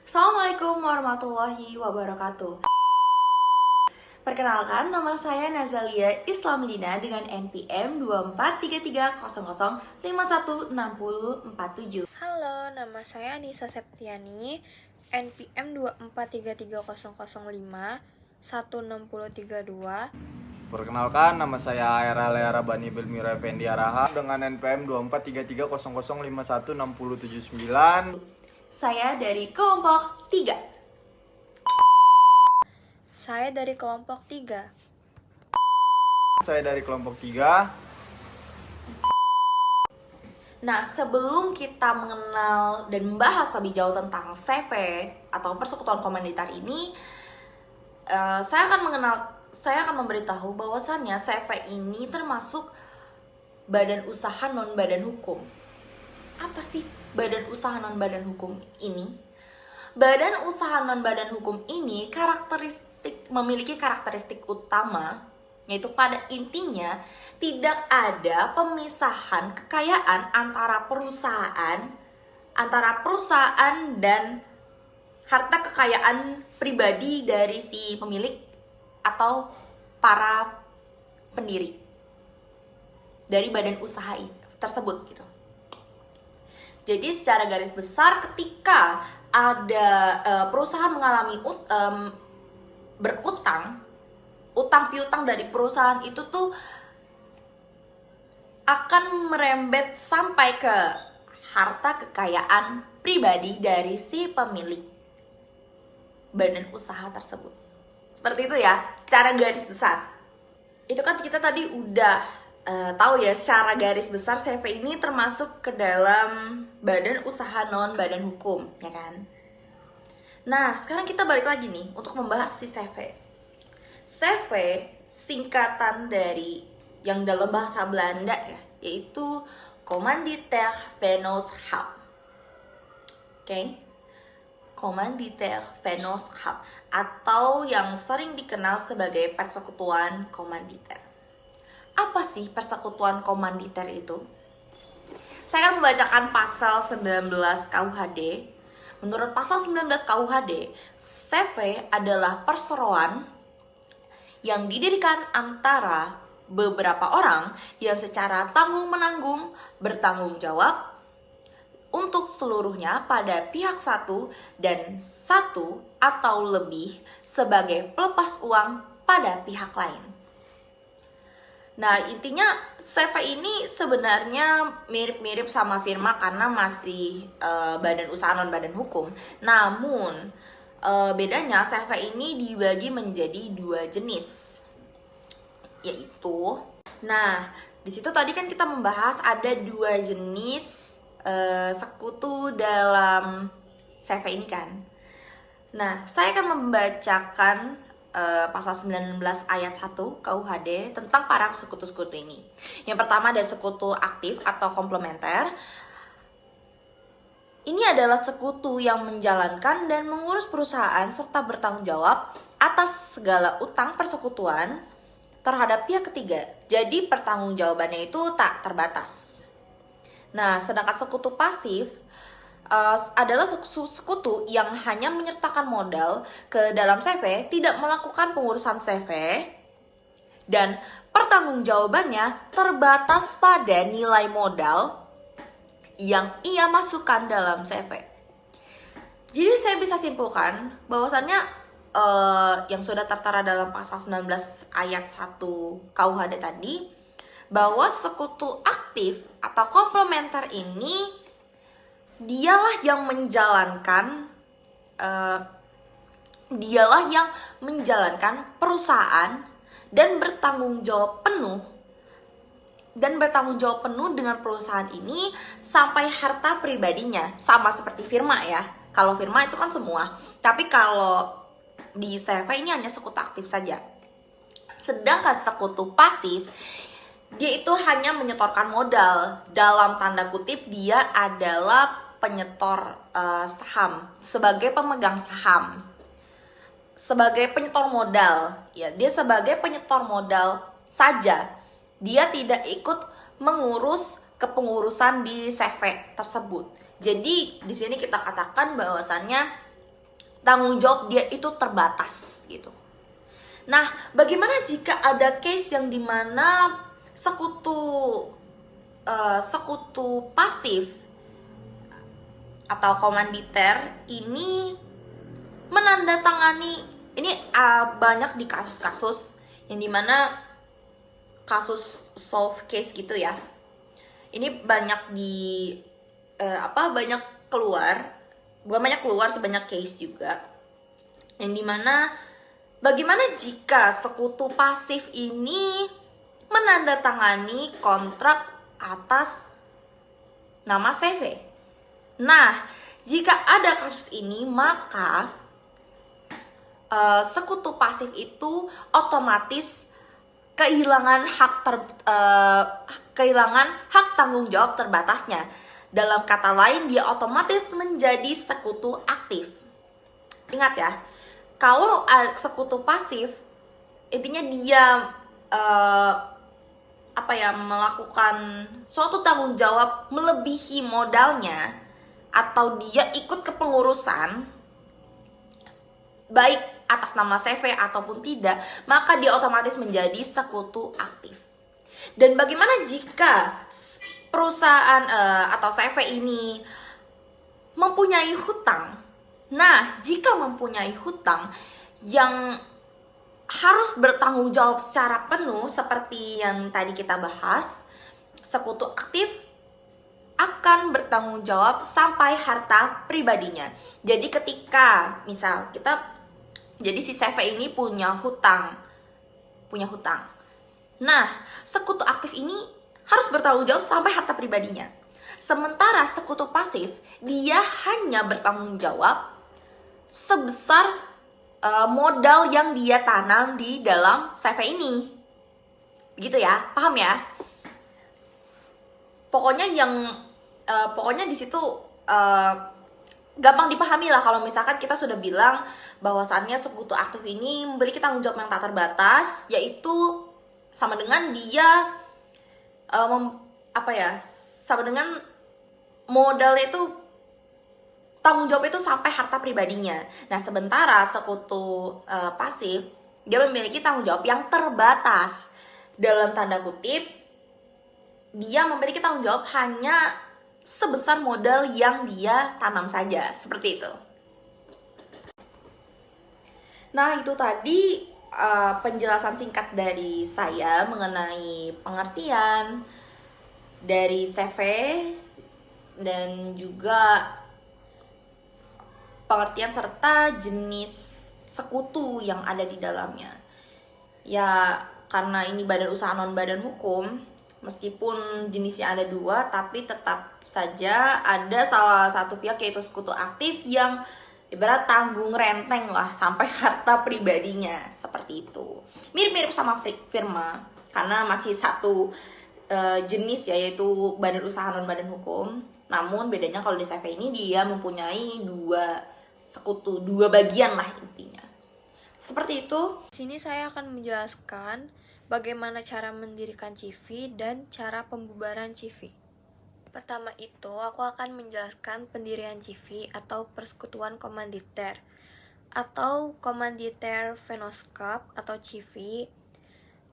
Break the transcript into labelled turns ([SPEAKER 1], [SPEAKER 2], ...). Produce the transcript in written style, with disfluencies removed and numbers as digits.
[SPEAKER 1] Assalamualaikum warahmatullahi wabarakatuh. Perkenalkan, nama saya Nazalia Islamidina dengan NPM 243300516047.
[SPEAKER 2] Halo, nama saya Anissa Septiani, NPM 243300516032.
[SPEAKER 3] Perkenalkan, nama saya Aira Leara Bani Belmira Effendi Araha dengan NPM 243300516079.
[SPEAKER 1] Saya dari kelompok 3.
[SPEAKER 2] Saya dari kelompok 3.
[SPEAKER 3] Saya dari kelompok 3.
[SPEAKER 1] Nah, sebelum kita mengenal dan membahas lebih jauh tentang CV atau persekutuan komunitas ini, saya akan memberitahu bahwasannya CV ini termasuk badan usaha non badan hukum. Apa sih badan usaha non badan hukum ini? Badan usaha non badan hukum ini memiliki karakteristik utama, yaitu pada intinya tidak ada pemisahan kekayaan antara perusahaan dan harta kekayaan pribadi dari si pemilik atau para pendiri dari badan usaha tersebut gitu. Jadi secara garis besar, ketika ada perusahaan mengalami utang piutang dari perusahaan itu tuh akan merembet sampai ke harta kekayaan pribadi dari si pemilik badan usaha tersebut. Seperti itu ya, secara garis besar. Itu kan kita tadi udah tahu ya, secara garis besar CV ini termasuk ke dalam badan usaha non badan hukum, ya kan? Nah, sekarang kita balik lagi nih untuk membahas si CV. CV singkatan dari yang dalam bahasa Belanda ya, yaitu Commanditair Vennootschap. Oke? Commanditair Vennootschap atau yang sering dikenal sebagai persekutuan komanditer. Apa sih persekutuan komanditer itu? Saya akan membacakan pasal 19 KUHD. Menurut pasal 19 KUHD, CV adalah perseroan yang didirikan antara beberapa orang yang secara tanggung-menanggung bertanggung jawab untuk seluruhnya pada pihak satu dan satu atau lebih sebagai pelepas uang pada pihak lain. Nah, intinya CV ini sebenarnya mirip-mirip sama firma karena masih badan usaha non badan hukum. Namun bedanya CV ini dibagi menjadi 2 jenis, yaitu, nah di situ tadi kan kita membahas ada 2 jenis sekutu dalam CV ini kan. Nah, saya akan membacakan pasal 19 ayat 1 KUHD tentang para sekutu-sekutu ini. Yang pertama ada sekutu aktif atau komplementer. Ini adalah sekutu yang menjalankan dan mengurus perusahaan serta bertanggung jawab atas segala utang persekutuan terhadap pihak ketiga. Jadi pertanggungjawabannya itu tak terbatas. Nah, sedangkan sekutu pasif adalah sekutu yang hanya menyertakan modal ke dalam CV, tidak melakukan pengurusan CV, dan pertanggungjawabannya terbatas pada nilai modal yang ia masukkan dalam CV. Jadi saya bisa simpulkan bahwasannya yang sudah tertera dalam pasal 19 ayat 1 KUHD tadi, bahwa sekutu aktif atau komplementer ini dialah yang menjalankan perusahaan dan bertanggung jawab penuh dengan perusahaan ini sampai harta pribadinya, sama seperti firma ya. Kalau firma itu kan semua, tapi kalau di CV ini hanya sekutu aktif saja. Sedangkan sekutu pasif, dia itu hanya menyetorkan modal. Dalam tanda kutip, dia adalah penyetor saham, sebagai pemegang saham, sebagai penyetor modal ya, dia sebagai penyetor modal saja. Dia tidak ikut mengurus kepengurusan di CV tersebut. Jadi di sini kita katakan bahwasannya tanggung jawab dia itu terbatas gitu. Nah, bagaimana jika ada case yang dimana sekutu pasif atau komanditer ini menandatangani ini banyak di kasus-kasus yang dimana kasus solve case gitu ya. Ini banyak banyak keluar, bukan banyak keluar sih, banyak case juga yang dimana bagaimana jika sekutu pasif ini menandatangani kontrak atas nama CV. Nah, jika ada kasus ini, maka sekutu pasif itu otomatis kehilangan hak tanggung jawab terbatasnya. Dalam kata lain, dia otomatis menjadi sekutu aktif. Ingat ya, kalau sekutu pasif, intinya dia melakukan suatu tanggung jawab melebihi modalnya, atau dia ikut kepengurusan baik atas nama CV ataupun tidak, maka dia otomatis menjadi sekutu aktif. Dan bagaimana jika perusahaan atau CV ini mempunyai hutang? Nah, jika mempunyai hutang yang harus bertanggung jawab secara penuh seperti yang tadi kita bahas, sekutu aktif akan bertanggung jawab sampai harta pribadinya. Jadi ketika misal jadi si CV ini punya hutang. Nah, sekutu aktif ini harus bertanggung jawab sampai harta pribadinya. Sementara sekutu pasif, dia hanya bertanggung jawab sebesar modal yang dia tanam di dalam CV ini. Begitu ya, paham ya? Pokoknya di situ gampang dipahami lah kalau misalkan kita sudah bilang bahwasannya sekutu aktif ini memiliki tanggung jawab yang tak terbatas, yaitu sama dengan dia sama dengan modalnya itu, tanggung jawab itu sampai harta pribadinya. Nah, sementara sekutu pasif, dia memiliki tanggung jawab yang terbatas. Dalam tanda kutip, dia memiliki tanggung jawab hanya sebesar modal yang dia tanam saja, seperti itu. Nah, itu tadi penjelasan singkat dari saya mengenai pengertian dari CV dan juga pengertian serta jenis sekutu yang ada di dalamnya. Ya, karena ini badan usaha non badan hukum, meskipun jenisnya ada dua, tapi tetap saja ada salah satu pihak yaitu sekutu aktif yang ibarat tanggung renteng lah sampai harta pribadinya, seperti itu. Mirip-mirip sama firma karena masih satu jenis ya, yaitu badan usaha non badan hukum. Namun bedanya kalau di CV ini dia mempunyai dua sekutu, dua bagian lah intinya. Seperti itu.
[SPEAKER 2] Di sini saya akan menjelaskan bagaimana cara mendirikan CV dan cara pembubaran CV. Pertama itu, aku akan menjelaskan pendirian CV atau persekutuan komanditer atau komanditer Venoskop atau CV